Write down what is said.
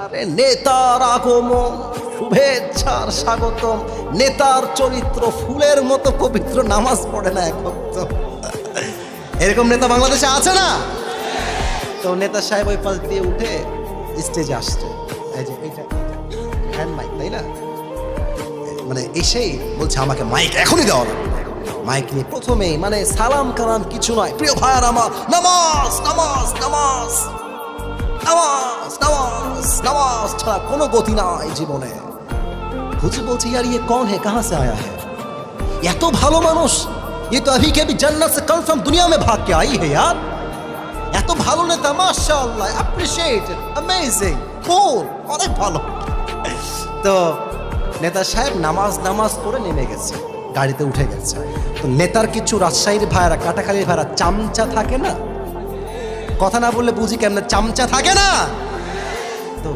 আরে নেতার আগমন, শুভেচ্ছার স্বাগতম। নেতার চরিত্র ফুলের মতো পবিত্র, নামাজ পড়ে না এক ভক্ত। এরকম নেতা বাংলাদেশে আছে না? তো নেতা সাহেব ওই পাশ দিয়ে উঠে স্টেজে আসছে, এই যে এইটা হ্যান্ড মাইক, তাই না? মানে এসেই বলছে আমাকে মাইক এখনই দেওয়া লাগবে। মাইক নিয়ে প্রথমেই মানে সালাম কালাম কিছু নয়, প্রিয় ভাইয়ার আমার, নামাজ নামাজ নামাজ নামাজ নামাজ নামাজ ছাড়া কোনো গতি নাই জীবনে। হুজুর বলছে यार ये कौन है, कहां से आया है? এত ভালো মানুষ, ये तो अभी के भी जन्नत से कंफर्म दुनिया में भाग के आई है यार। এত ভালো নেতা, মাশাআল্লাহ, অ্যাপ্রিশিয়েট, অ্যামেজিং, কুল, অনেক ভালো। তো নেতা সাহেব নামাজ করে নেমে গেছে, গাড়িতে উঠে গেছে। তো নেতার কিছু রাজশাহীর ভাইরা, কাটাখালীর ভাইরা চামচা থাকে না, কথা না বললে বুঝি কেমনে চামচা থাকে না। তো